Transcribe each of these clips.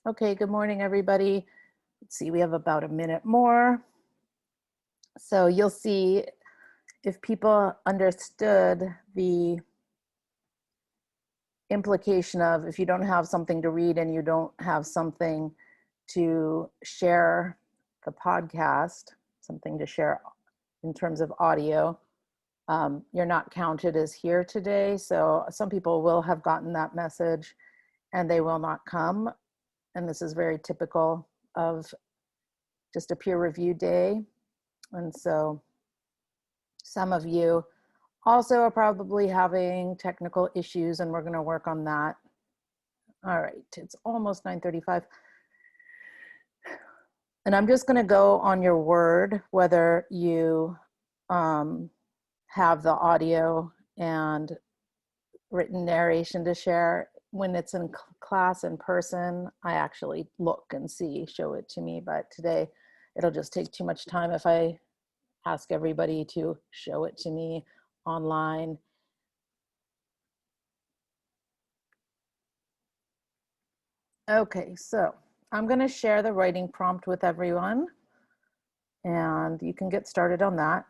Okay, good morning, everybody. Let's see, we have about a minute more. So you'll see if people understood the implication of if you don't have something to read and you don't have something to share the podcast, something to share in terms of audio, you're not counted as here today. So some people will have gotten that message and they will not come. And this is very typical of just a peer review day. And so some of you also are probably having technical issues, and we're going to work on that. All right, it's almost 9:35. And I'm just going to go on your word, whether you have the audio and written narration to share. When it's in class in person, I actually look and see, show it to me. But today, it'll just take too much time if I ask everybody to show it to me online. Okay, so I'm going to share the writing prompt with everyone, and you can get started on that.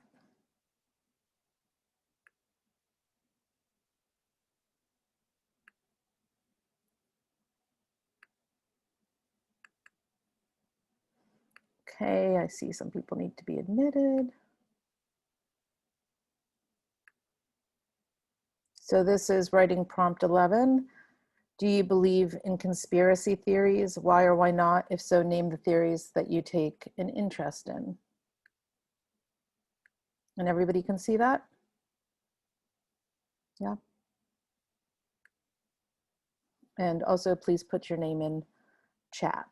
Okay, I see some people need to be admitted. So this is writing prompt 11. Do you believe in conspiracy theories? Why or why not? If so, name the theories that you take an interest in. And everybody can see that? Yeah. And also please put your name in chat.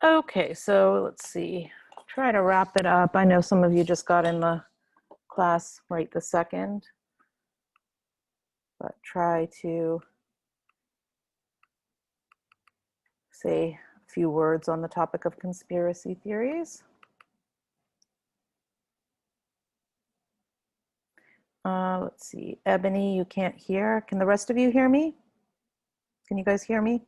Okay, so let's see. Try to wrap it up. I know some of you just got in the class right this second, but try to say a few words on the topic of conspiracy theories. Let's see. Ebony, you can't hear. Can the rest of you hear me? Can you guys hear me?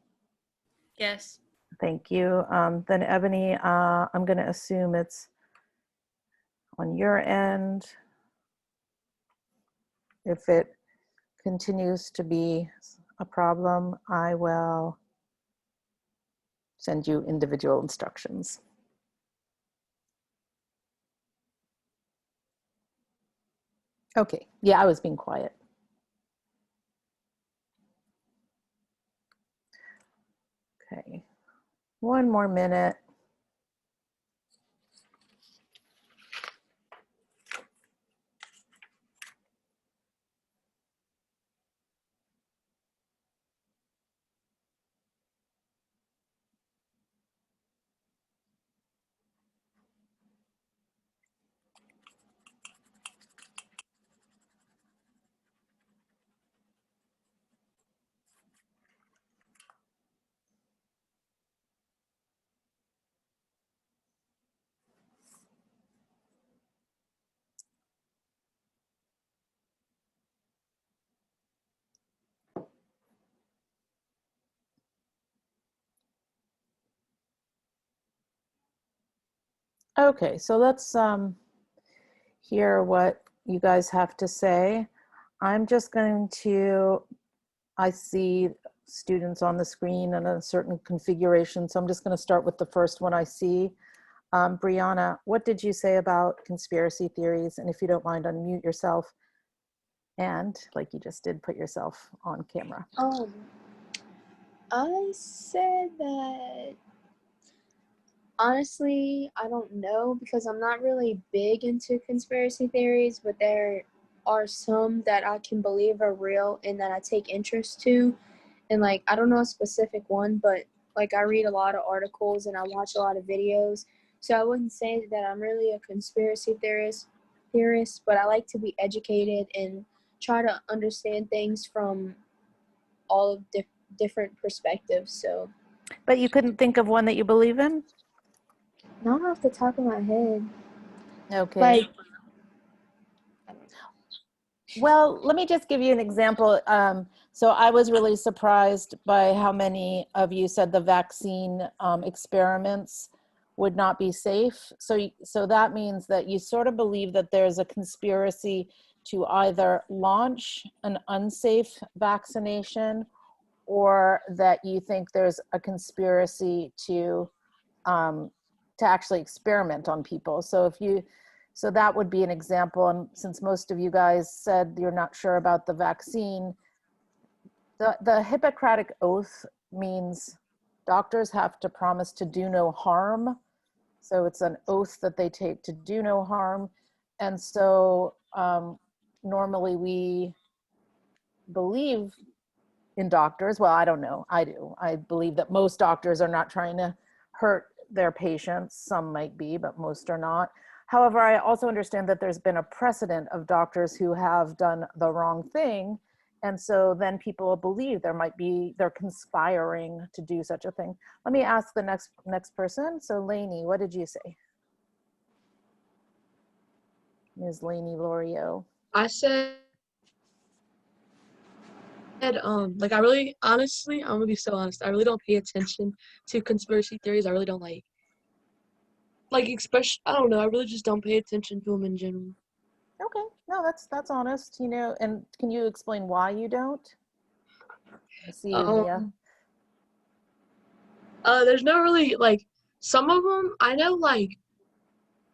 Yes. Thank you. Then Ebony, I'm going to assume it's on your end. If it continues to be a problem, I will send you individual instructions. Okay, yeah, I was being quiet. Okay, one more minute. Okay, so let's hear what you guys have to say. I'm just going to, I see students on the screen in a certain configuration, so I'm just going to start with the first one I see. Brianna, what did you say about conspiracy theories? And if you don't mind, unmute yourself. And like you just did, put yourself on camera. I said that honestly, I don't know because I'm not really big into conspiracy theories, but there are some that I can believe are real and that I take interest to. And like, I don't know a specific one, but like I read a lot of articles and I watch a lot of videos. So I wouldn't say that I'm really a conspiracy theorist, but I like to be educated and try to understand things from all of different perspectives. So, But you couldn't think of one that you believe in? not off the top of my head. Okay. Like, Well, let me just give you an example. So I was really surprised by how many of you said the vaccine experiments would not be safe. So that means that you sort of believe that there's a conspiracy to either launch an unsafe vaccination, or that you think there's a conspiracy um, to actually experiment on people. So that would be an example. And since most of you guys said you're not sure about the vaccine, the Hippocratic Oath means doctors have to promise to do no harm. So it's an oath that they take to do no harm. And so normally we believe in doctors. Well, I don't know. I do. I believe that most doctors are not trying to hurt their patients. Some might be, but most are not. However, I also understand that there's been a precedent of doctors who have done the wrong thing. And so then people believe they're conspiring to do such a thing. Let me ask the next person. So Lainey, what did you say? Ms. Lainey Lorio. I said, like, I really, honestly, I'm gonna be so honest. I really don't pay attention to conspiracy theories. I really don't especially, I don't know. I really just don't pay attention to them in general. Okay, no, that's honest, and can you explain why you don't? I see you, Mia. There's no really, some of them, I know,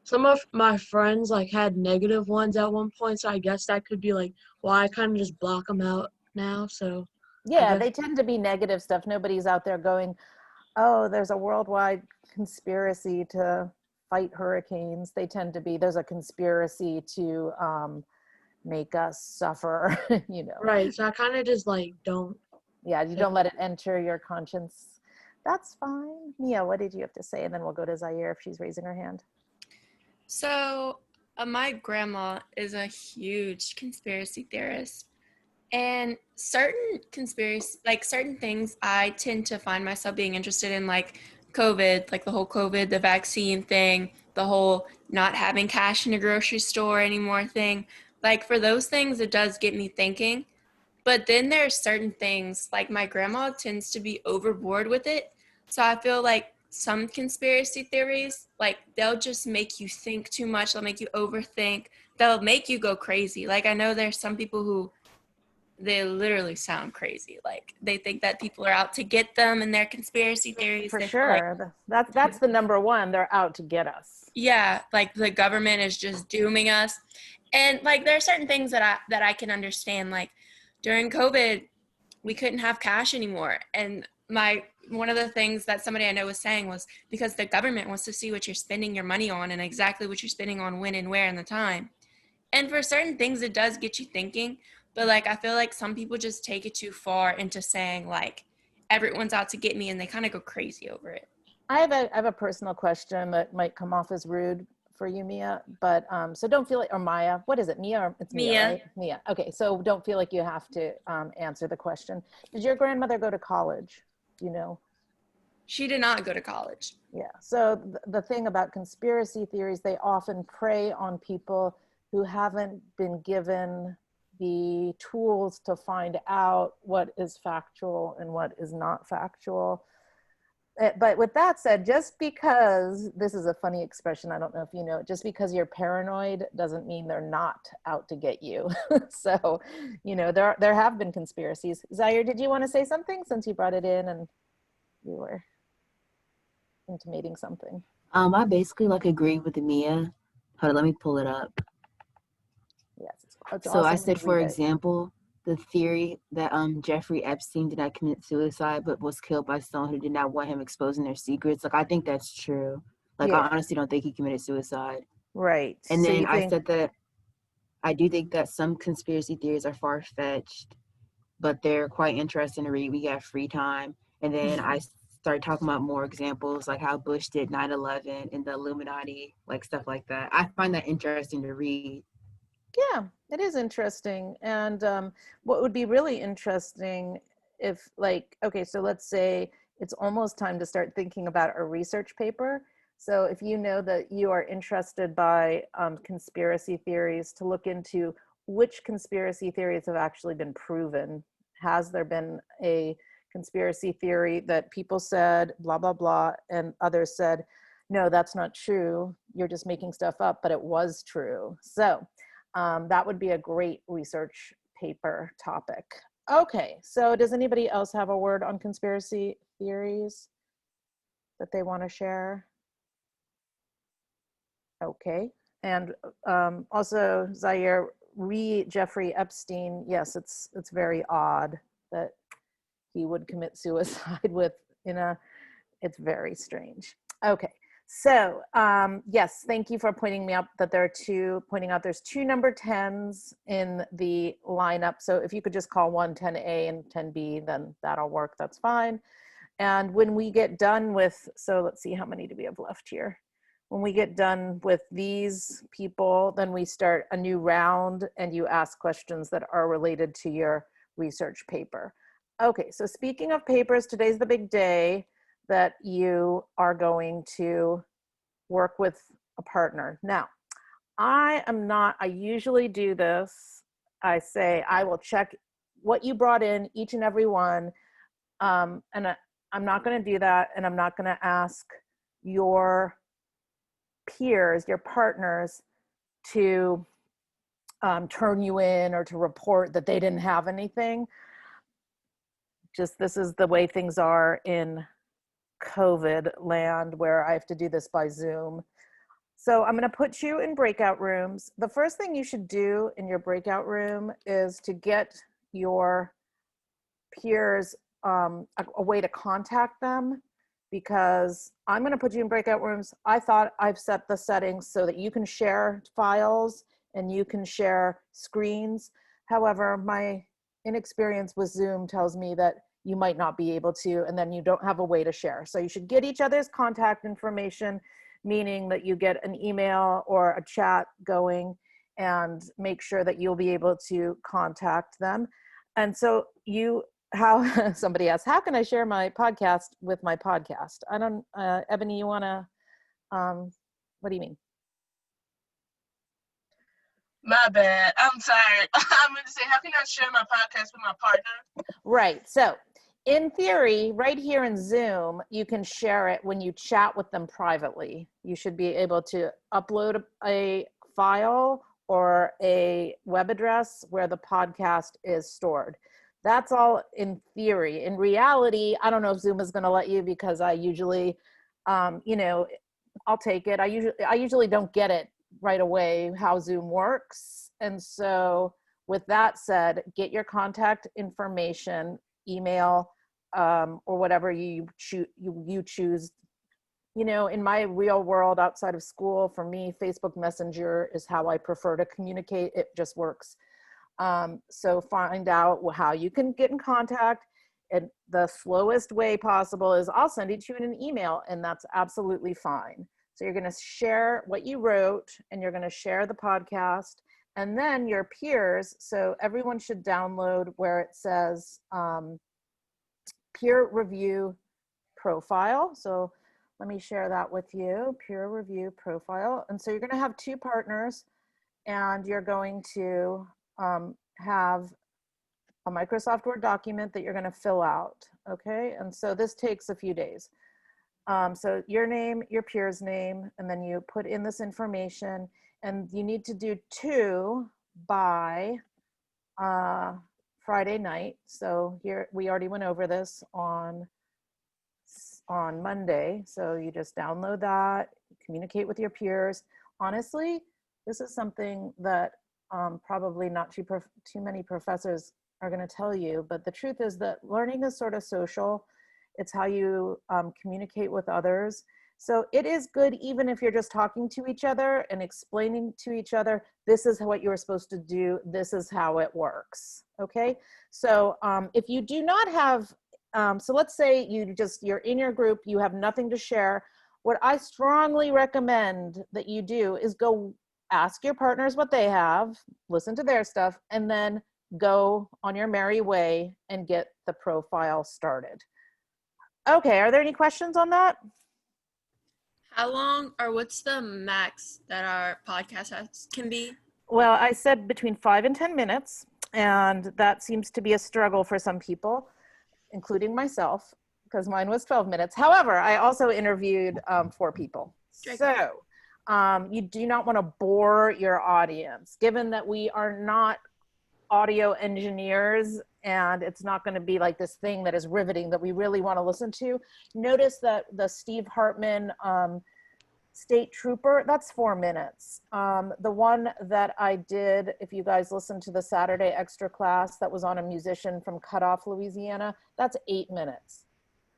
some of my friends, had negative ones at one point, so I guess that could be, why I kind of just block them out now, so I Yeah, guess. they tend to be negative stuff. Nobody's out there going, oh, there's a worldwide conspiracy to fight hurricanes. They tend to be, there's a conspiracy to make us suffer, Right, so I kind of just, don't. Yeah, you don't let it enter your conscience. That's fine. Mia, what did you have to say? And then we'll go to Zaire if she's raising her hand. So, my grandma is a huge conspiracy theorist. And certain conspiracy, like certain things, I tend to find myself being interested in, like COVID, like the whole COVID, the vaccine thing, the whole not having cash in a grocery store anymore thing. Like for those things, it does get me thinking. But then there are certain things, like my grandma tends to be overboard with it. So I feel like some conspiracy theories, like they'll just make you think too much. They'll make you overthink. They'll make you go crazy. Like I know there's some people who they literally sound crazy. Like they think that people are out to get them and their conspiracy theories. For They feel like, sure. That's the number one. They're out to get us. yeah, like the government is just dooming us. And like there are certain things that I can understand. Like during COVID, we couldn't have cash anymore. And one of the things that somebody I know was saying was because the government wants to see what you're spending your money on and exactly what you're spending on when and where and the time. And for certain things, it does get you thinking. But like, I feel like some people just take it too far into saying like, everyone's out to get me and they kind of go crazy over it. I have a personal question that might come off as rude for you, Mia, but so don't feel like, or Maya, what is it, Mia? Or it's Mia, Mia. right? Mia. Okay, so don't feel like you have to answer the question. Did your grandmother go to college? Do you know? She did not go to college. Yeah. So the thing about conspiracy theories, they often prey on people who haven't been given the tools to find out what is factual and what is not factual. But with that said, just because, this is a funny expression, I don't know if you know, just because you're paranoid doesn't mean they're not out to get you. So, there have been conspiracies. Zaire, did you want to say something since you brought it in and you were intimating something? I basically agree with the Mia. Hold on, let me pull it up. Yes. It's So I awesome said, to for read it. example, the theory that Jeffrey Epstein did not commit suicide but was killed by someone who did not want him exposing their secrets. I think that's true. I Yeah. honestly don't think he committed suicide. Right. And So then you I think, said that I do think that some conspiracy theories are far-fetched, but they're quite interesting to read. We got free time. And then I started talking about more examples, like how Bush did 9/11 and the Illuminati, stuff like that. I find that interesting to read. yeah, it is interesting. And what would be really interesting if okay, so let's say it's almost time to start thinking about a research paper. So if you know that you are interested by conspiracy theories, to look into which conspiracy theories have actually been proven. Has there been a conspiracy theory that people said blah, blah, blah, and others said, no, that's not true. You're just making stuff up, but it was true. So that would be a great research paper topic. Okay, so does anybody else have a word on conspiracy theories that they want to share? Okay, and also Zaire, Jeffrey Epstein, yes, it's very odd that he would commit suicide it's very strange. Okay. So yes, thank you for pointing out there's two number 10s in the lineup. So if you could just call one 10A and 10B, then that'll work, that's fine. And when we get done with, so let's see, how many do we have left here? When we get done with these people, then we start a new round and you ask questions that are related to your research paper. Okay, so speaking of papers, today's the big day that you are going to work with a partner. Now, I usually do this. I say, I will check what you brought in, each and every one. And I'm not going to do that. And I'm not going to ask your peers, your partners, to turn you in or to report that they didn't have anything. Just, this is the way things are in COVID land, where I have to do this by Zoom. So I'm going to put you in breakout rooms. The first thing you should do in your breakout room is to get your peers a way to contact them, because I'm going to put you in breakout rooms. I thought I've set the settings so that you can share files and you can share screens. However, my inexperience with Zoom tells me that you might not be able to, and then you don't have a way to share. So you should get each other's contact information, meaning that you get an email or a chat going, and make sure that you'll be able to contact them. And so how somebody asked, how can I share my podcast with my podcast? I don't, Ebony, you want to, what do you mean? My bad. I'm tired. I'm going to say, how can I share my podcast with my partner? Right. So in theory, right here in Zoom, you can share it when you chat with them privately. You should be able to upload a file or a web address where the podcast is stored. That's all in theory. In reality, I don't know if Zoom is going to let you, because I usually, I'll take it. I usually don't get it right away how Zoom works. And so with that said, get your contact information, email, or whatever you choose. In my real world outside of school, for me, Facebook Messenger is how I prefer to communicate. It just works. So find out how you can get in contact. And the slowest way possible is I'll send it to you in an email, and that's absolutely fine. So you're going to share what you wrote, and you're going to share the podcast, and then your peers. So everyone should download where it says peer review profile. So let me share that with you, peer review profile. And so you're going to have 2 partners, and you're going to have a Microsoft Word document that you're going to fill out. Okay. And so this takes a few days. So your name, your peer's name, and then you put in this information, and you need to do 2 by Friday night. So here, we already went over this on Monday. So you just download that, communicate with your peers. Honestly, this is something that probably not too many professors are going to tell you, but the truth is that learning is sort of social. It's how you communicate with others. So it is good even if you're just talking to each other and explaining to each other, this is what you're supposed to do, this is how it works, okay? So if you do not have, so let's say you're in your group, you have nothing to share, what I strongly recommend that you do is go ask your partners what they have, listen to their stuff, and then go on your merry way and get the profile started. Okay, are there any questions on that? How long, or what's the max that our podcast can be? Well, I said between 5 and 10 minutes, and that seems to be a struggle for some people, including myself, because mine was 12 minutes. However, I also interviewed 4 people. So you do not want to bore your audience, given that we are not audio engineers, and it's not going to be like this thing that is riveting that we really want to listen to. Notice that the Steve Hartman State Trooper, that's 4 minutes. The one that I did, if you guys listen to the Saturday extra class that was on a musician from Cutoff, Louisiana, that's 8 minutes.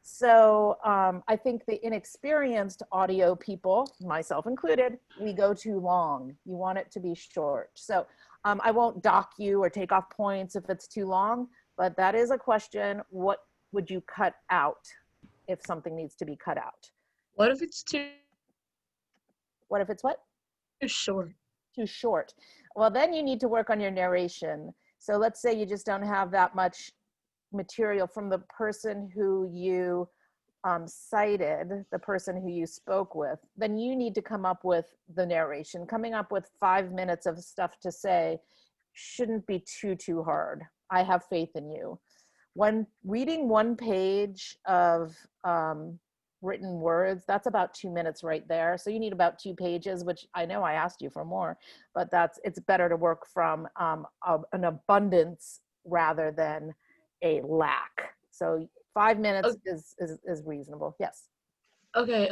So I think the inexperienced audio people, myself included, we go too long. You want it to be short. So I won't dock you or take off points if it's too long, but that is a question. What would you cut out if something needs to be cut out? What if it's too What if it's what? short? Too short. Well, then you need to work on your narration. So let's say you just don't have that much material from the person who you cited, the person who you spoke with, then you need to come up with the narration. Coming up with 5 minutes of stuff to say shouldn't be too hard. I have faith in you. When reading 1 page of written words, that's about 2 minutes right there. So you need about 2 pages, which I know I asked you for more, but it's better to work from an abundance rather than a lack. So 5 minutes is reasonable. Yes. Okay,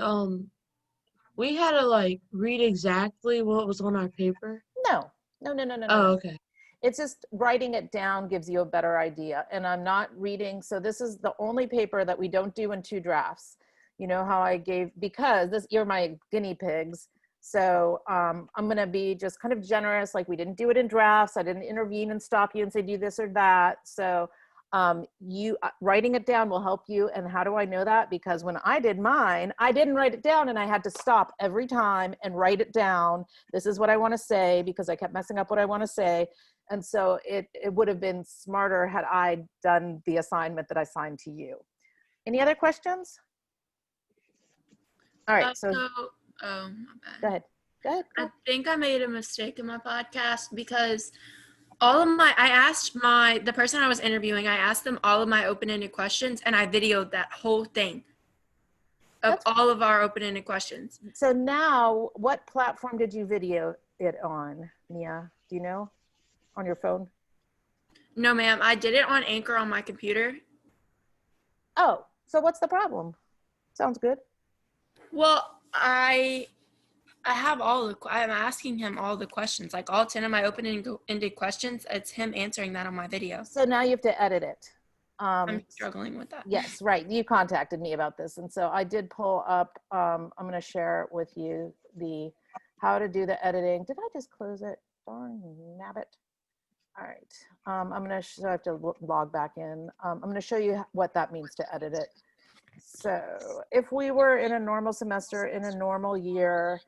we had to read exactly what was on our paper. No. Oh, okay. It's just writing it down gives you a better idea. And I'm not reading. So this is the only paper that we don't do in 2 drafts. You know how I gave, because you're my guinea pigs. So I'm going to be just kind of generous. Like, we didn't do it in drafts. I didn't intervene and stop you and say, do this or that. So Writing it down will help you. And how do I know that? Because when I did mine, I didn't write it down, and I had to stop every time and write it down. This is what I want to say, because I kept messing up what I want to say. And so it would have been smarter had I done the assignment that I signed to you. Any other questions? All right, so oh, my bad. go ahead. Go ahead. I think I made a mistake in my podcast because I asked the person I was interviewing, I asked them all of my open-ended questions, and I videoed that whole thing of all of our open-ended questions. So now, what platform did you video it on, Mia? Do you know? On your phone? No, ma'am. I did it on Anchor on my computer. Oh, so what's the problem? Sounds good. Well, I have I'm asking him all the questions, like all 10 of my open-ended questions. It's him answering that on my video. So now you have to edit it. I'm struggling with that. Yes, right. You contacted me about this. And so I did pull up, I'm going to share with you the how to do the editing. Did I just close it? Darn nabbit. All right. I'm going to, so I have to log back in. I'm going to show you what that means to edit it. So if we were in a normal semester, in a normal year,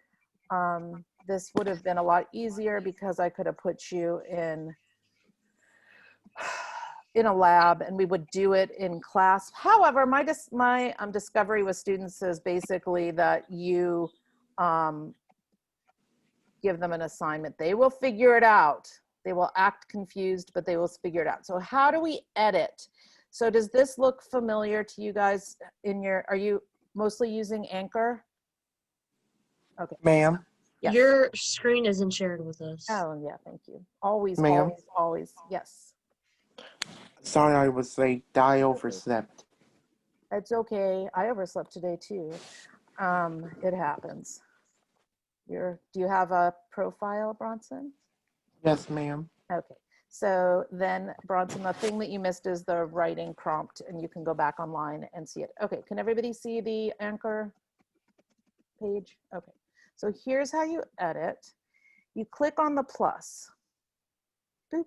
this would have been a lot easier because I could have put you in a lab and we would do it in class. However, my discovery with students is basically that you give them an assignment. They will figure it out. They will act confused, but they will figure it out. So how do we edit? So does this look familiar to you guys are you mostly using Anchor? Okay. Ma'am. Yes. Your screen isn't shared with us. Oh yeah, thank you. Always, Ma'am. always, yes. Sorry, I was late. I overslept. It's okay. I overslept today too. It happens. Do you have a profile, Bronson? Yes, ma'am. Okay. So then, Bronson, the thing that you missed is the writing prompt, and you can go back online and see it. Okay. Can everybody see the Anchor page? Okay. So here's how you edit. You click on the plus. Boop.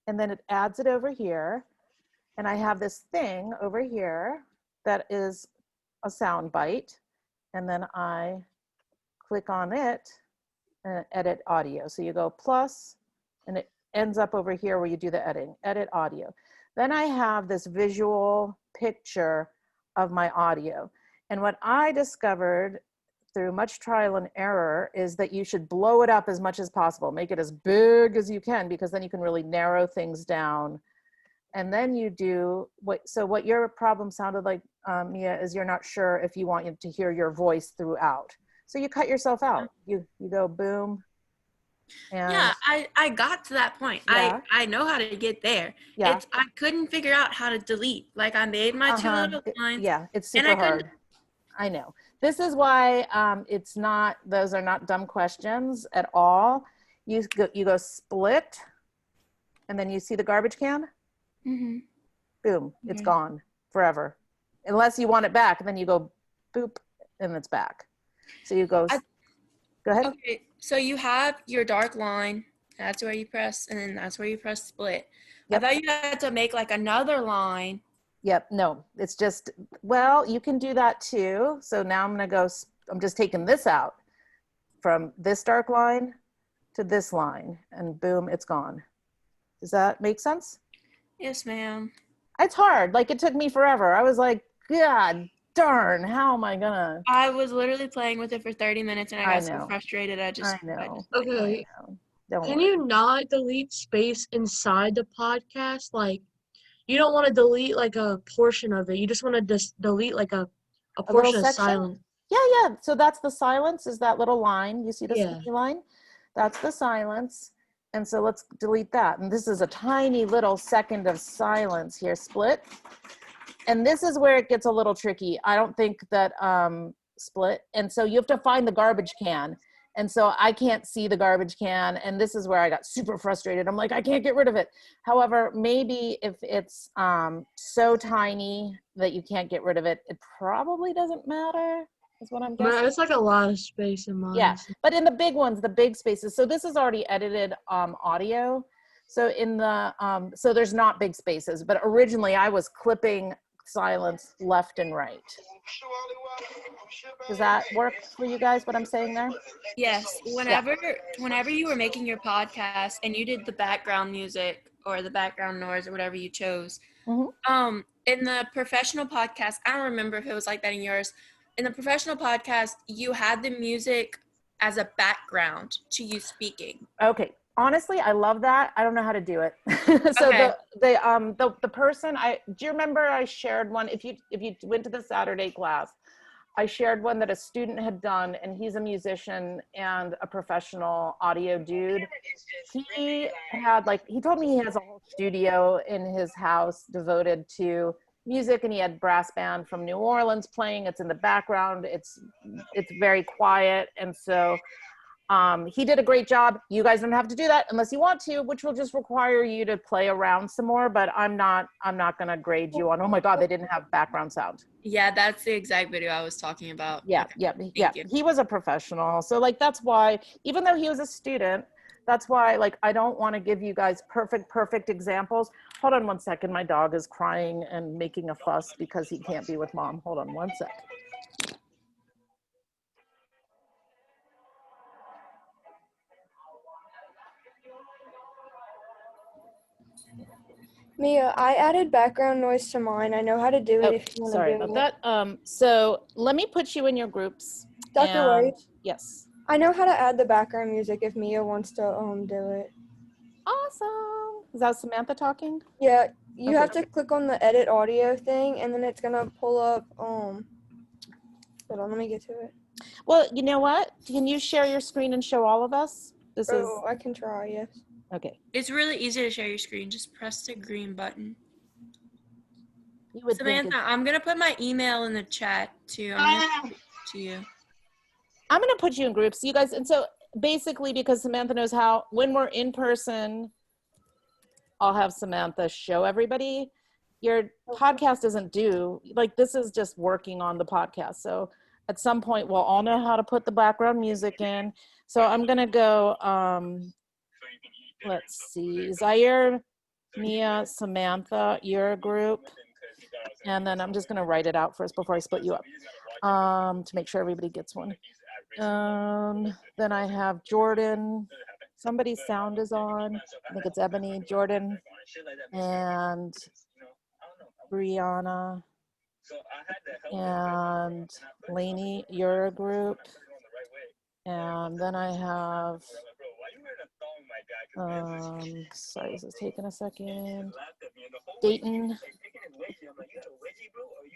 And then it adds it over here. And I have this thing over here that is a sound bite. And then I click on it and edit audio. So you go plus, and it ends up over here where you do the editing, edit audio. Then I have this visual picture of my audio. And what I discovered through much trial and error is that you should blow it up as much as possible. Make it as big as you can, because then you can really narrow things down. And then you do what your problem sounded like, Mia, is you're not sure if you want to hear your voice throughout. So you cut yourself out. You go boom. And yeah, I got to that point. Yeah. I know how to get there. Yeah. I couldn't figure out how to delete. Like I made my two little lines. Yeah, it's super and I hard. I know. This is why those are not dumb questions at all. You go split, and then you see the garbage can. Mm-hmm. Boom, it's gone forever. Unless you want it back, and then you go boop, and it's back. So you go ahead. Okay, so you have your dark line. That's where you press, and then that's where you press split. Yep. I thought you had to make like another line. Yep, no, it's just, well, you can do that too. So now I'm just taking this out from this dark line to this line, and boom, it's gone. Does that make sense? Yes, ma'am. It's hard. Like, it took me forever. I was like, God darn, how am I gonna? I was literally playing with it for 30 minutes and I got know. so frustrated. I know. Okay. Don't Can worry. you not delete space inside the podcast? Like, you don't want to delete like a portion of it. You just want to just delete like a portion of section? silence. Yeah. So that's the silence, is that little line. You see the Yeah. skinny line? That's the silence. And so let's delete that. And this is a tiny little second of silence here, split. And this is where it gets a little tricky. I don't think that split. And so you have to find the garbage can. And so I can't see the garbage can. And this is where I got super frustrated. I'm like, I can't get rid of it. However, maybe if it's so tiny that you can't get rid of it, it probably doesn't matter, is what I'm guessing. It's like a lot of space in mine. Yeah, but in the big ones, the big spaces. So this is already edited audio. So in the, so there's not big spaces, but originally I was clipping silence left and right. Does that work for you guys, what I'm saying there? Yes. Whenever you were making your podcast and you did the background music or the background noise or whatever you chose, Mhm. in the professional podcast, I don't remember if it was like that in yours. In the professional podcast, you had the music as a background to you speaking. Okay. Honestly, I love that. I don't know how to do it. So Okay. the person do you remember I shared one, if you went to the Saturday class, I shared one that a student had done, and he's a musician and a professional audio dude. He had he told me he has a whole studio in his house devoted to music, and he had brass band from New Orleans playing. It's in the background. It's very quiet. And so he did a great job. You guys don't have to do that unless you want to, which will just require you to play around some more, but I'm not going to grade you on, oh my God, they didn't have background sound. Yeah, that's the exact video I was talking about. Yeah, Okay. yeah. Thank you. He was a professional. So that's why, even though he was a student, that's why I don't want to give you guys perfect examples. Hold on one second. My dog is crying and making a fuss because he can't be with mom. Hold on one sec. Mia, I added background noise to mine. I know how to do it if you want to Sorry do about it. that. So let me put you in your groups. Dr. White, Yes. I know how to add the background music if Mia wants to do it. Awesome. Is that Samantha talking? Yeah, you Okay. have to click on the edit audio thing, and then it's gonna pull up. Hold on, let me get to it. Well, you know what? Can you share your screen and show all of us? I can try. Yes. Okay. It's really easy to share your screen. Just press the green button. You would Samantha, I'm going to put my email in the chat too. I'm going to to you. I'm going to put you in groups, you guys. And so basically, because Samantha knows how, when we're in person, I'll have Samantha show everybody. Your podcast isn't due. This is just working on the podcast. So at some point, we'll all know how to put the background music in. So I'm going to go, let's see, Zaire, Mia, Samantha, your group. And then I'm just going to write it out first before I split you up to make sure everybody gets one. Then I have Jordan. Somebody's sound is on. I think it's Ebony, Jordan, and Brianna, and Lainey, your group. And then I have, sorry, this is taking a second. Dayton,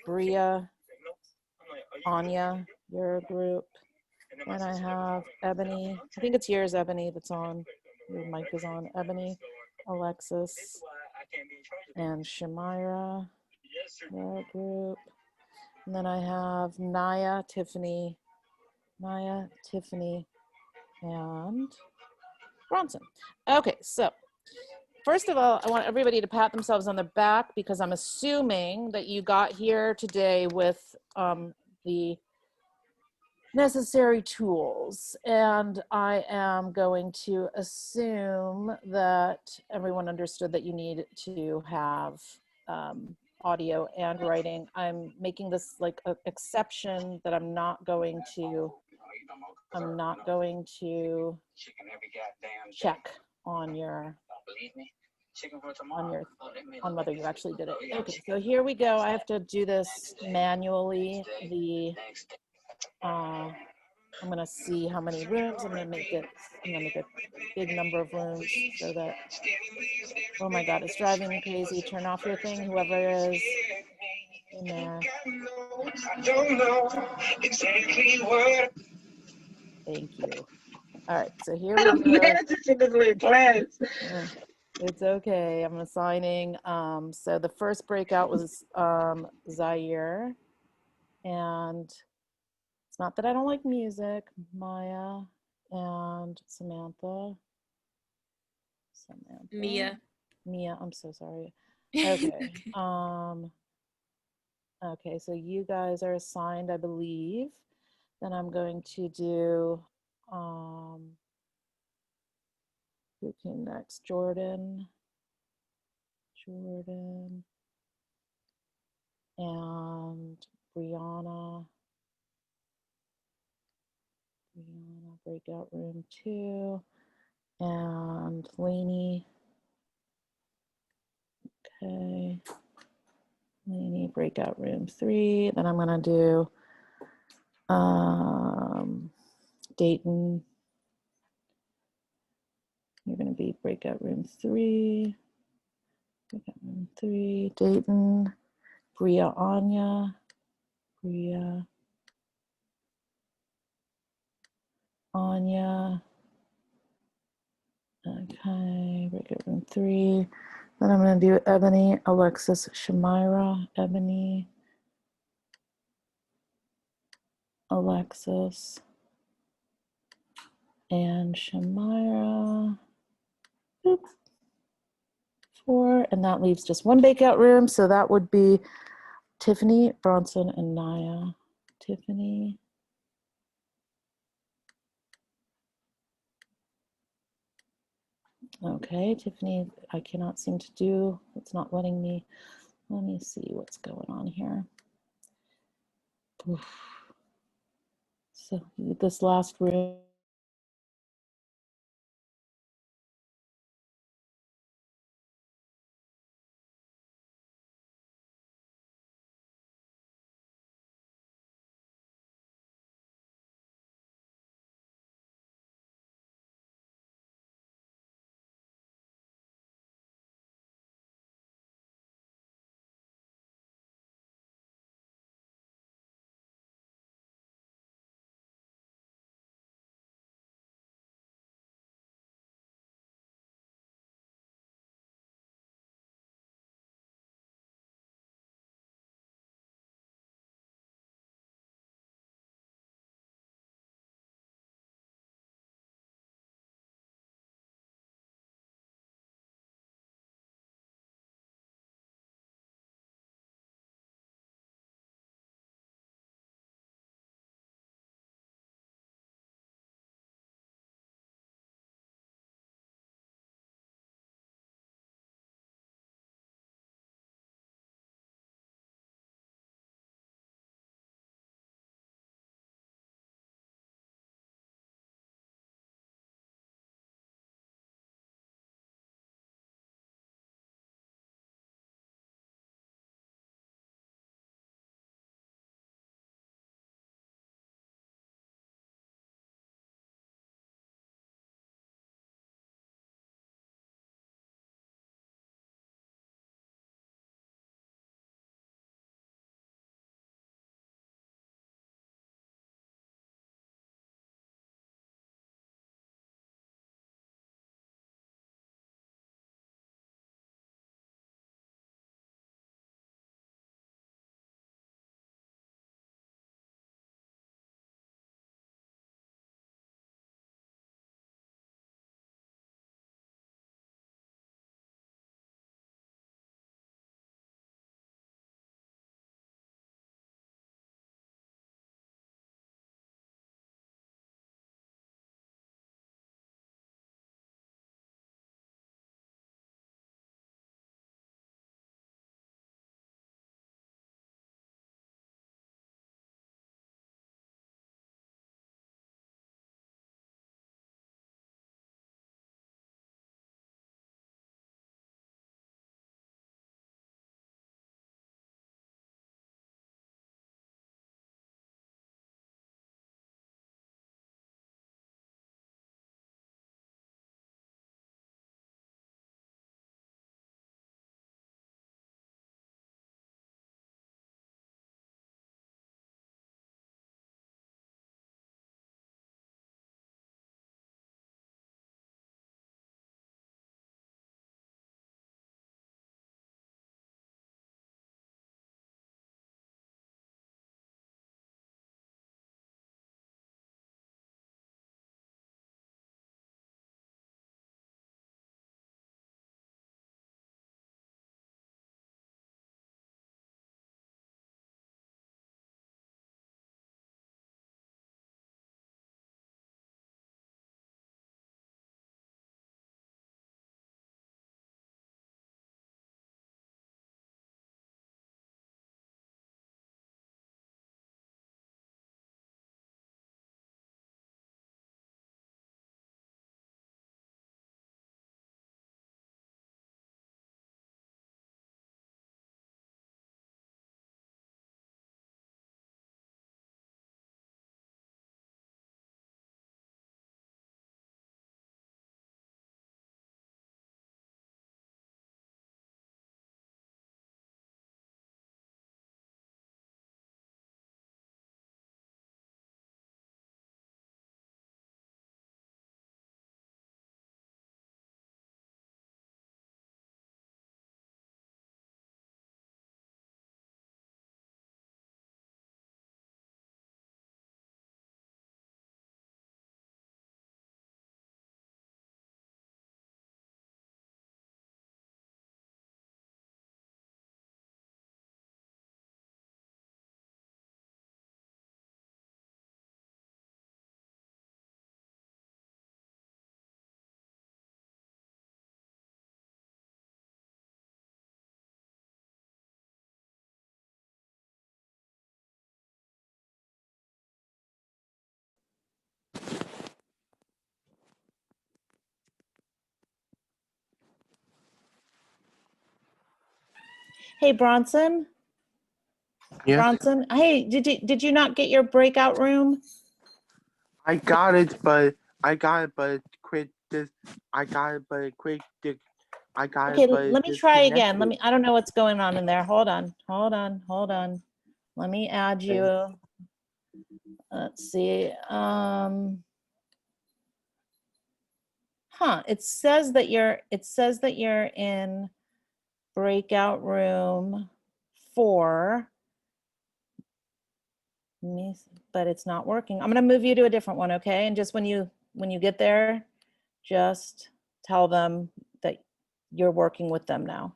Bria, Anya, your group. And I have Ebony, I think it's yours, Ebony, that's on. Your mic is on. Ebony, Alexis, and Shamira, your group. And then I have Naya, Tiffany, and Bronson. Okay, so first of all, I want everybody to pat themselves on the back because I'm assuming that you got here today with the necessary tools. And I am going to assume that everyone understood that you need to have audio and writing. I'm making this an exception that I'm not going to check on on whether you actually did it. Okay, so here we go. I have to do this manually. I'm gonna see how many rooms. I'm gonna make a big number of rooms so that, oh my God, it's driving me crazy. Turn off your thing, whoever is in there. Thank you. All right, so here we go. It's okay. I'm assigning. So the first breakout was Zaire, and it's not that I don't like music. Maya and Samantha. Mia. I'm so sorry. Okay. Okay, so you guys are assigned, I believe. Then I'm going to do Who came next? Jordan. And Brianna. Breakout room 2. And Lainey. Okay. Lainey, breakout room 3. Then I'm gonna do Dayton. You're gonna be breakout room 3. Breakout room 3. Dayton. Bria Anya. Bria. Anya. Okay, breakout room 3. Then I'm gonna do Ebony, Alexis, Shamira. Ebony. Alexis. And Shamira. Boop. 4, and that leaves just one breakout room, so that would be Tiffany, Bronson, and Naya. Tiffany. Okay, Tiffany, I cannot seem to do, it's not letting me, let me see what's going on here. Oof. So this last room, Hey, Bronson. Yeah, Bronson. Hey, did you not get your breakout room? I got it, but quit this. I got it, but it quit. I got Okay, it, but let it me try again. disconnected. I don't know what's going on in there. Hold on. Let me add you. Let's see. It says that you're in breakout room 4. But it's not working. I'm gonna move you to a different one, okay? And just when you get there, just tell them that you're working with them now.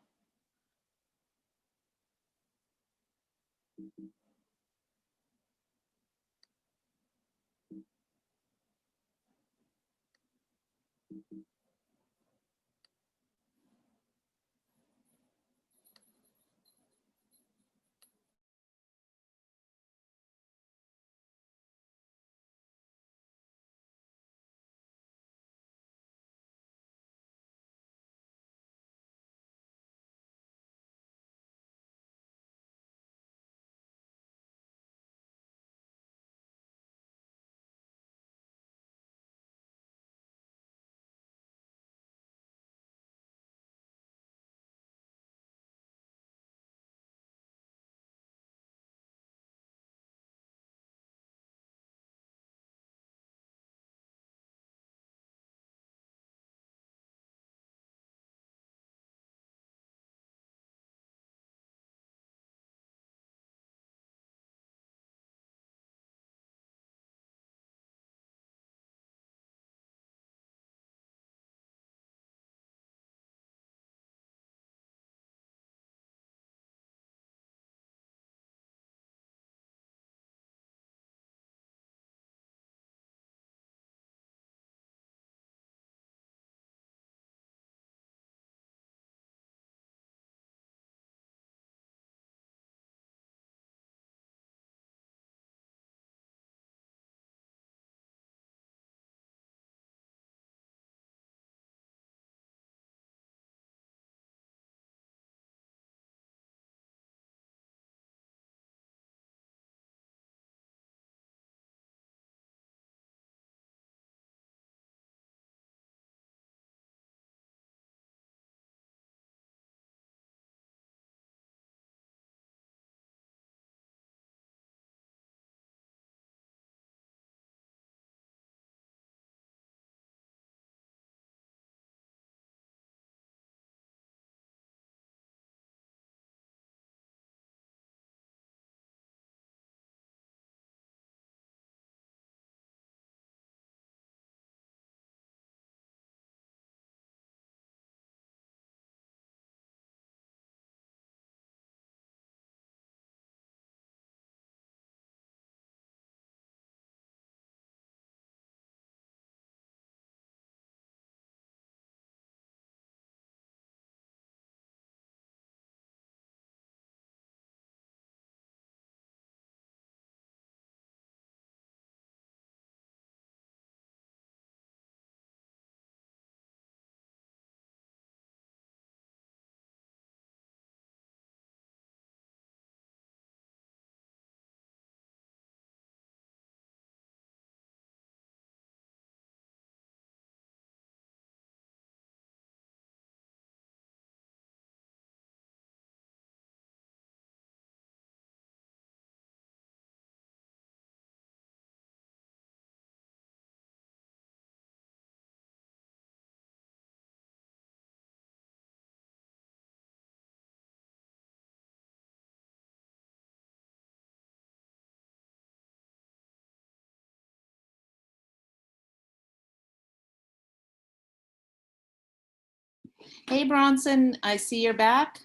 Hey, Bronson, I see you're back.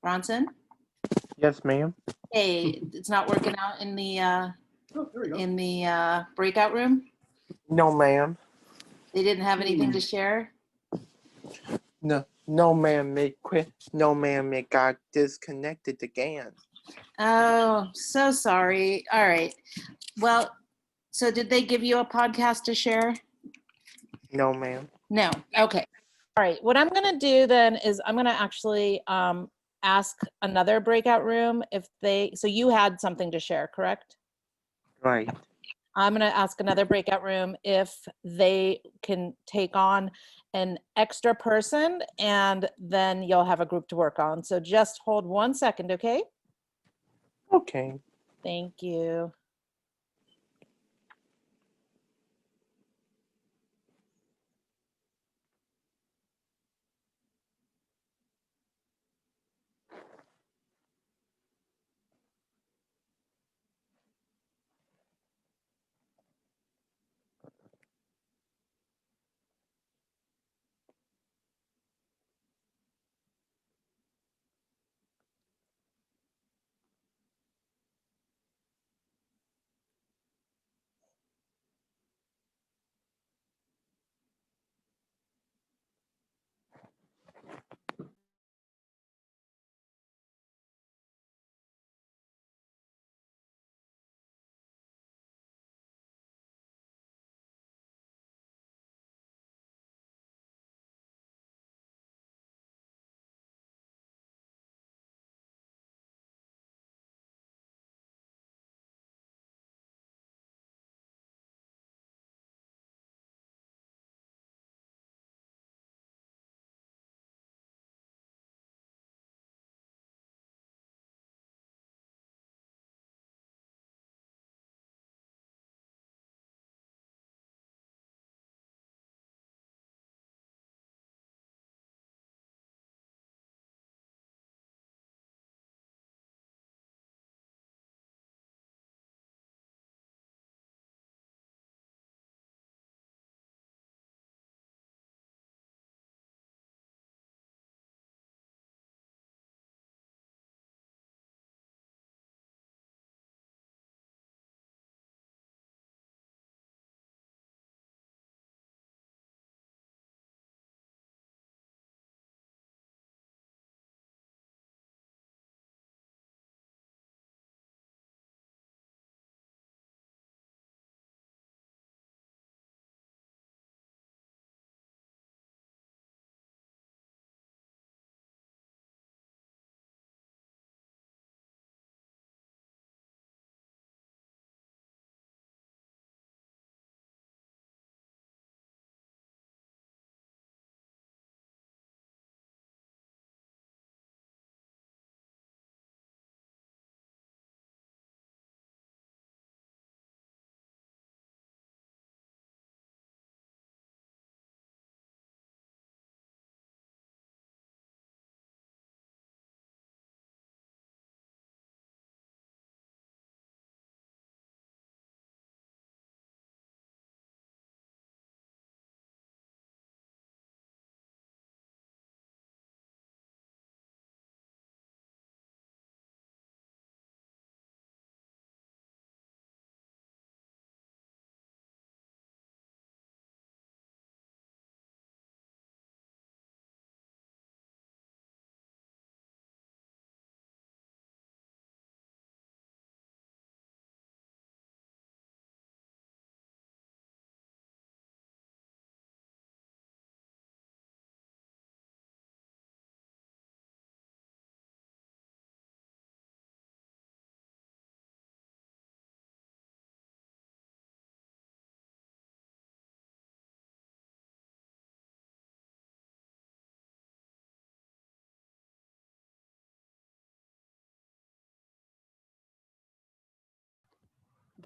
Bronson? Yes, ma'am. Hey, it's not working out in the breakout room? No, ma'am. They didn't have anything to share? No, ma'am. It quit. No, ma'am. It got disconnected again. Oh, so sorry. All right. Well, so did they give you a podcast to share? No, ma'am. No. Okay. All right, what I'm gonna do then is I'm gonna actually ask another breakout room if so you had something to share, correct? Right. I'm gonna ask another breakout room if they can take on an extra person, and then you'll have a group to work on. So just hold 1 second, okay? Okay. Thank you.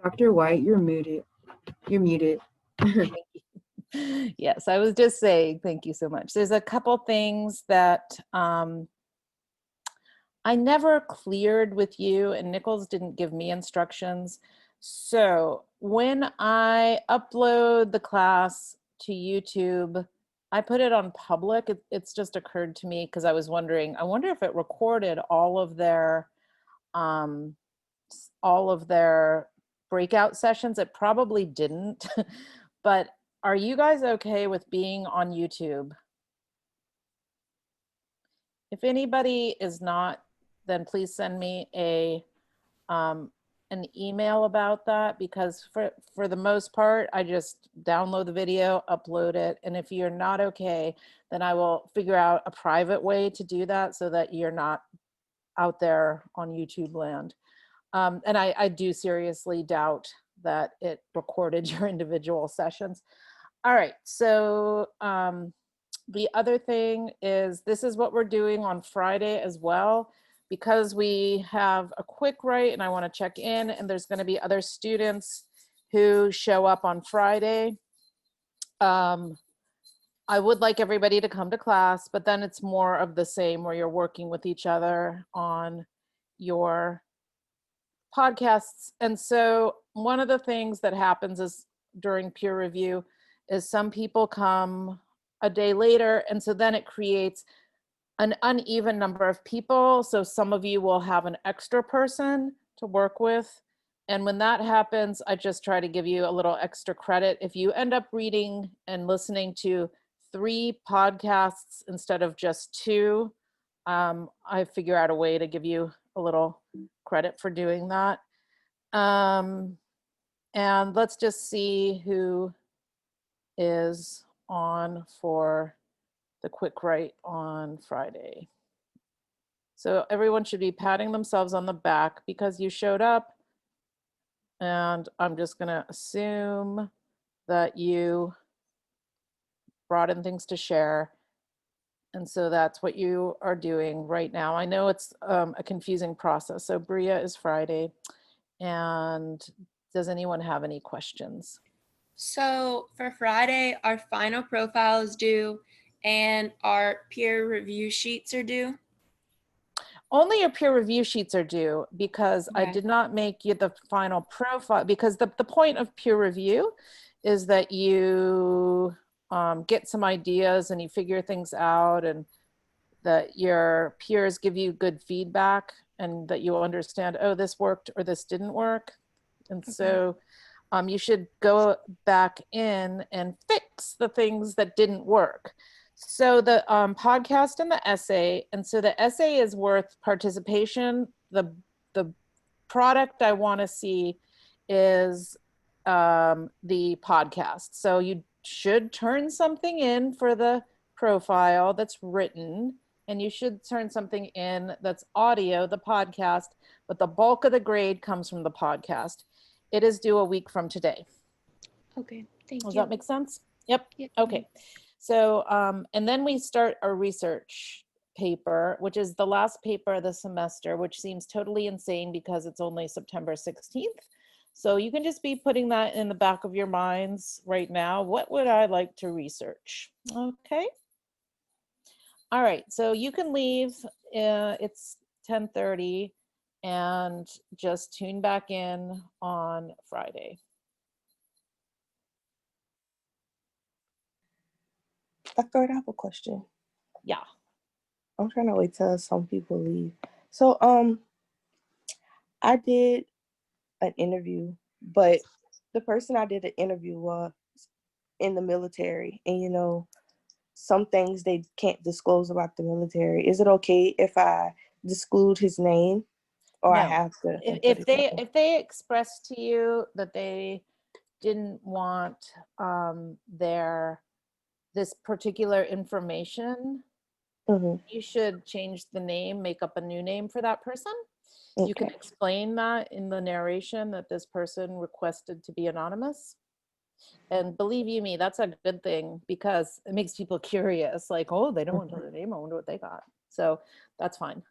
Dr. White, you're muted. You're muted. Yes, I was just saying, thank you so much. There's a couple things that I never cleared with you, and Nichols didn't give me instructions. So when I upload the class to YouTube, I put it on public. It's just occurred to me because I was wondering, I wonder if it recorded um, all of their breakout sessions. It probably didn't, but are you guys okay with being on YouTube? If anybody is not, then please send me a an email about that, because for the most part, I just download the video, upload it. And if you're not okay, then I will figure out a private way to do that so that you're not out there on YouTube land. And I do seriously doubt that it recorded your individual sessions. All right, so the other thing is, this is what we're doing on Friday as well, because we have a quick write and I want to check in, and there's going to be other students who show up on Friday. I would like everybody to come to class, but then it's more of the same where you're working with each other on your podcasts. And so one of the things that happens is during peer review is some people come a day later, and so then it creates an uneven number of people. So some of you will have an extra person to work with. And when that happens, I just try to give you a little extra credit. If you end up reading and listening to 3 podcasts instead of just 2, I figure out a way to give you a little credit for doing that. And let's just see who is on for the quick write on Friday. So everyone should be patting themselves on the back because you showed up. And I'm just going to assume that you brought in things to share. And so that's what you are doing right now. I know it's a confusing process. So Bria is Friday. And does anyone have any questions? So for Friday, our final profile is due and our peer review sheets are due. Only your peer review sheets are due, because I Okay. did not make you the final profile, because the point of peer review is that you get some ideas and you figure things out, and that your peers give you good feedback, and that you understand, oh, this worked or this didn't work. And so you should go back in and fix the things that didn't work. So the podcast and the essay, and so the essay is worth participation. The product I want to see is the podcast. So you should turn something in for the profile that's written, and you should turn something in that's audio, the podcast, but the bulk of the grade comes from the podcast. It is due a week from today. Okay, thank Does you. that make sense? Yep. Yep. Okay. So, and then we start our research paper, which is the last paper of the semester, which seems totally insane because it's only September 16th. So you can just be putting that in the back of your minds right now. What would I like to research? Okay. All right. So you can leave. It's 10:30, and just tune back in on Friday. Dr. I have a question. Yeah. I'm trying to wait till some people leave. So, I did an interview, but the person I did the interview was in the military, and some things they can't disclose about the military. Is it okay if I disclose his name, or I No. have to? If they express to you that they didn't want this particular information, Mhm. you should change the name, make up a new name for that person. You can Okay. explain that in the narration, that this person requested to be anonymous. And believe you me, that's a good thing, because it makes people curious, like, oh, they don't want to know their name, I wonder what they got. So that's fine.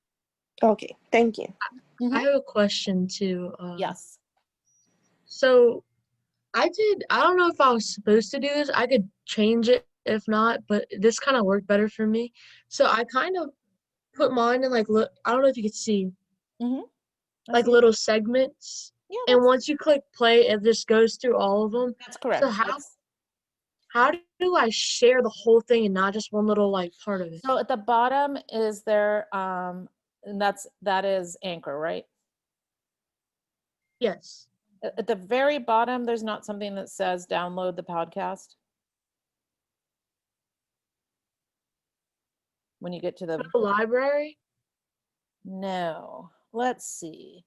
Okay. Thank you. I have a question too. Yes. So I don't know if I was supposed to do this. I could change it if not, but this kind of worked better for me. So I kind of put mine in like, look, I don't know if you could see, like little segments. Yeah, And once you click play, it just goes through all of them. that's correct. So how do I share the whole thing and not just one little like part of it? So at the bottom is there, and that is Anchor, right? Yes. At the very bottom, there's not something that says download the podcast. When you get to the The library? no, let's see.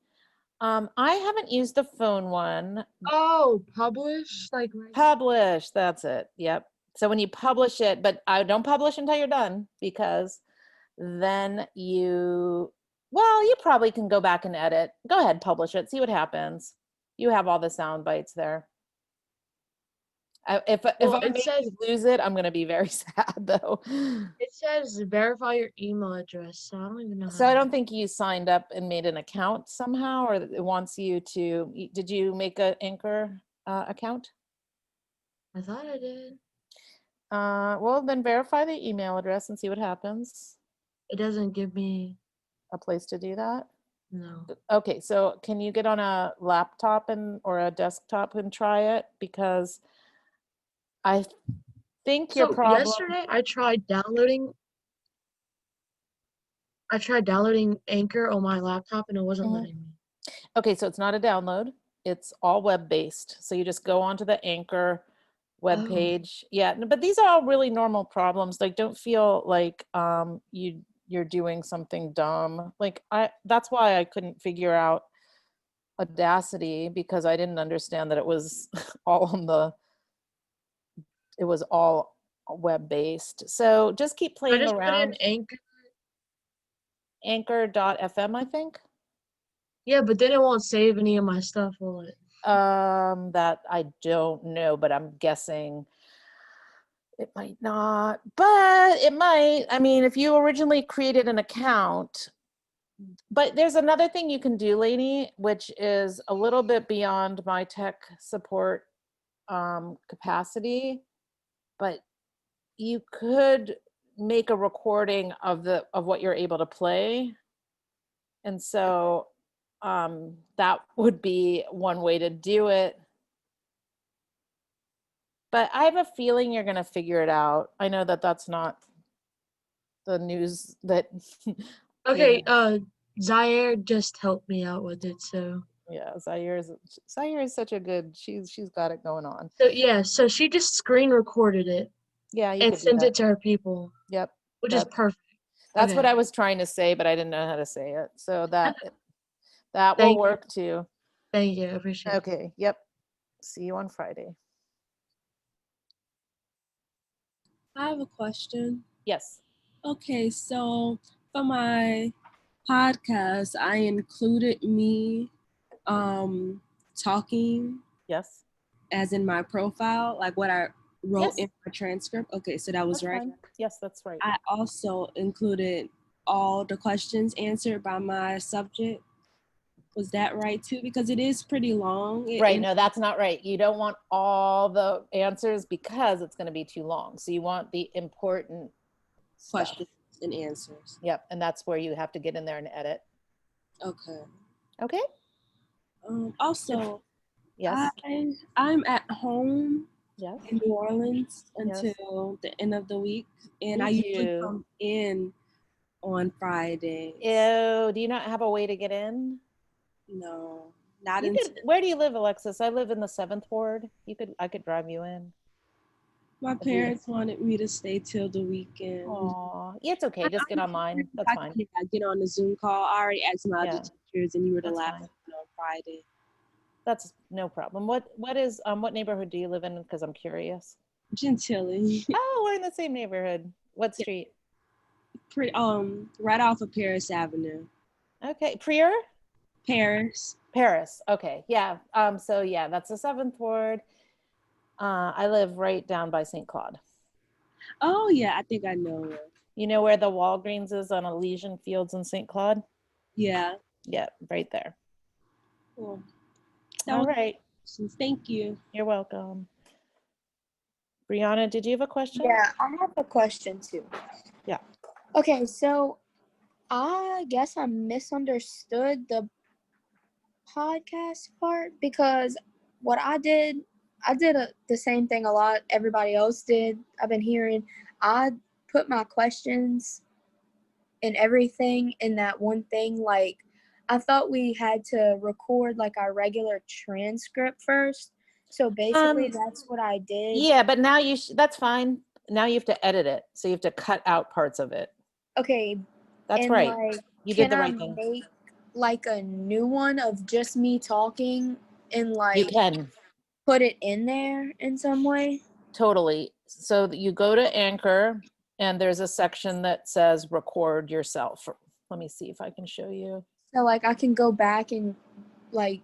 I haven't used the phone one. Oh, publish like right Publish, that's it. Yep. So when you publish it, but I don't publish until you're done because then you probably can go back and edit. Go ahead, publish it, see what happens. You have all the sound bites there. If Well, I it make says you lose it, I'm gonna be very sad though. it says verify your email address. So I don't even know. So how I to- don't think you signed up and made an account somehow, or it wants you to. Did you make an Anchor account? I thought I did. Well, then verify the email address and see what happens. It doesn't give me A place to do that. no. Okay, so can you get on a laptop or a desktop and try it? Because I think your So problem. yesterday I tried downloading Anchor on my laptop and it wasn't Mhm. letting me. Okay, so it's not a download. It's all web-based. So you just go onto the Anchor web Oh. page. Yeah, but these are all really normal problems. Like, don't feel like you're doing something dumb. Like that's why I couldn't figure out Audacity, because I didn't understand that it was it was all web-based. So just keep I playing just put in around. Anchor. Anchor.fm, I think. Yeah, but then it won't save any of my stuff, will it? That I don't know, but I'm guessing it might not, but it might. I mean, if you originally created an account, but there's another thing you can do, lady, which is a little bit beyond my tech support capacity, but you could make a recording of what you're able to play. And so that would be one way to do it. But I have a feeling you're going to figure it out. I know that that's not the news that. Okay, Zaire just helped me out with it, so. Yeah, Zaire is such a good. She's got it going on. So yeah, so she just screen recorded it Yeah, you and could do sent that. it to her people, Yep, which is perfect. that's what Okay. I was trying to say, but I didn't know how to say it. So that will Thank you. work too. Thank you, I appreciate it. Okay. Yep. See you on Friday. I have a question. Yes. Okay, so for my podcast, I included me talking Yes. as in my profile, like what I wrote Yes. in my transcript. Okay, so that was That's right. fine. Yes, that's right. I also included all the questions answered by my subject. Was that right too? Because it is pretty long. Right. No, that's not right. You don't want all the answers because it's going to be too long. So you want the important stuff. Questions and answers. Yep. And that's where you have to get in there and edit. Okay. Okay. Also, Yes. I'm at home Yes. in New Orleans until the end of the week, and I usually come in on Friday. Ew. Do you not have a way to get in? No, not You until could, where do you live, Alexis? I live in the 7th ward. I could drive you in. my parents wanted me to stay till the weekend. Aw, yeah, it's okay. Just get online. That's fine. I get on the Zoom call. I already asked my Yeah. other teachers, and you were the That's last fine. one on Friday. That's no problem. What neighborhood do you live in? Because I'm curious. Gentilly. Oh, we're in the same neighborhood. What street? Right off of Paris Avenue. Okay, Prior? Paris. Okay, yeah. So yeah, that's the 7th ward. I live right down by St. Claude. Oh yeah, I think I know it. You know where the Walgreens is on Elysian Fields in St. Claude? Yeah. Yeah, right there. Cool. All right. Thank you. You're welcome. Brianna, did you have a question? Yeah, I have a question too. Yeah. Okay, so I guess I misunderstood the podcast part because what I did the same thing a lot everybody else did. I've been hearing I put my questions and everything in that one thing. Like I thought we had to record like our regular transcript first. So basically that's what I did. Yeah, but now that's fine. Now you have to edit it. So you have to cut out parts of it. Okay. That's and right. Like, You did the right thing. Make like a new one of just me talking and You like can. put it in there in some way? Totally. So you go to Anchor and there's a section that says record yourself. Let me see if I can show you. So like I can go back and like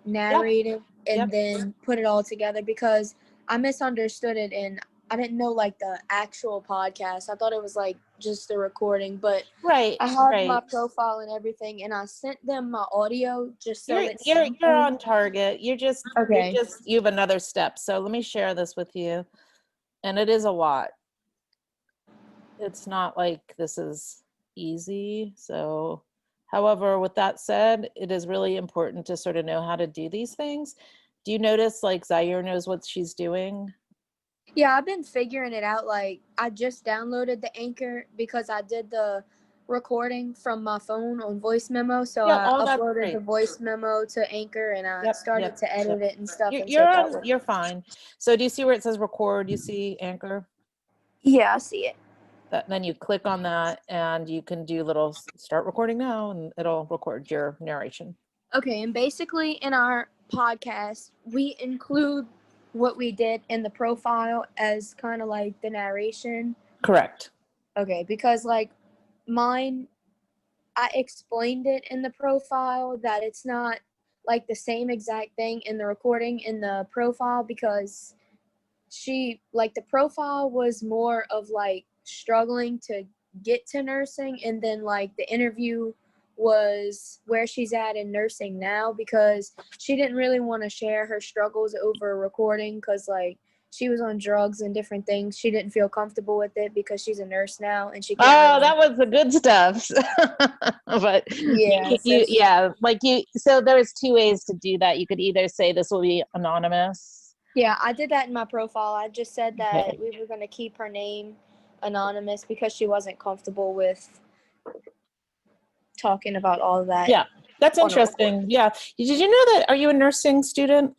narrate it and Yep. then put it all together, because I misunderstood it and I didn't know like the actual podcast. I thought it was like just the recording, but Right, I have right. my profile and everything, and I sent them my audio just so You're it's you're simple. you're on target. Okay. You have another step. So let me share this with you. And it is a lot. It's not like this is easy. So, however, with that said, it is really important to sort of know how to do these things. Do you notice like Zaire knows what she's doing? Yeah, I've been figuring it out. Like, I just downloaded the Anchor because I did the recording from my phone on voice memo. So Yeah, I oh, that's uploaded great. the voice memo to Anchor and I Yep, started yep, to edit yep. it and stuff. You're And you're so that on, was. you're fine. So do you see where it says record? You see Anchor? Yeah, I see it. Then you click on that and you can do little start recording now and it'll record your narration. Okay, and basically in our podcast, we include what we did in the profile as kind of like the narration. Correct. Okay, because like mine, I explained it in the profile that it's not like the same exact thing in the recording in the profile, because the profile was more of like struggling to get to nursing, and then like the interview was where she's at in nursing now, because she didn't really want to share her struggles over recording because like she was on drugs and different things. She didn't feel comfortable with it because she's a nurse now and she can't Oh, really. that was the good stuff. But Yeah, so there's two ways to do that. You could either say this will be anonymous. Yeah, I did that in my profile. I just said that Okay. we were going to keep her name anonymous because she wasn't comfortable with talking about all of that. Yeah, that's on a record. interesting. Yeah. Did you know that, are you a nursing student?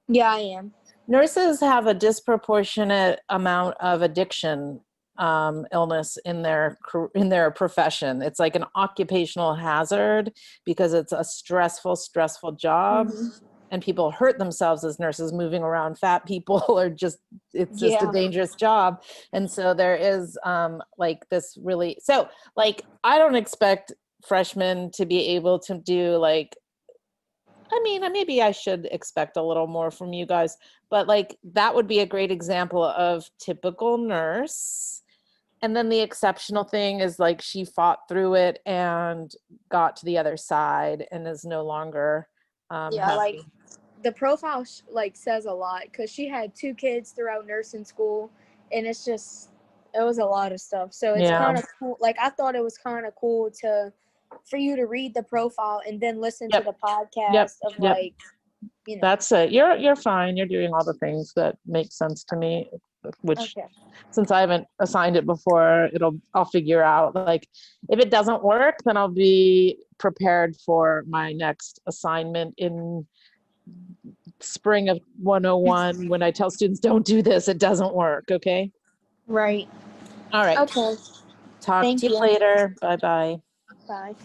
Yeah, I am. Nurses have a disproportionate amount of addiction illness in their profession. It's like an occupational hazard because it's a stressful job. Mm-hmm. And people hurt themselves as nurses moving around fat people or it's just a Yeah. dangerous job. And so there is like this really, so like, I don't expect freshmen to be able to do like, I mean, maybe I should expect a little more from you guys, but like, that would be a great example of typical nurse. And then the exceptional thing is like, she fought through it and got to the other side and is no longer Yeah, like having. the profile like says a lot because she had 2 kids throughout nursing school, and it was a lot of stuff. So it's Yeah. kind of cool. Like I thought it was kind of cool for you to read the profile and then listen Yep. to the podcast Yep. of Yep. like, you know. That's it. You're fine. You're doing all the things that make sense to me, which Okay. since I haven't assigned it before, I'll figure out like if it doesn't work, then I'll be prepared for my next assignment in spring of 101 when I tell students don't do this, it doesn't work. Okay. Right. All right. Okay. Talk Thank to you you. later. Bye-bye. Bye.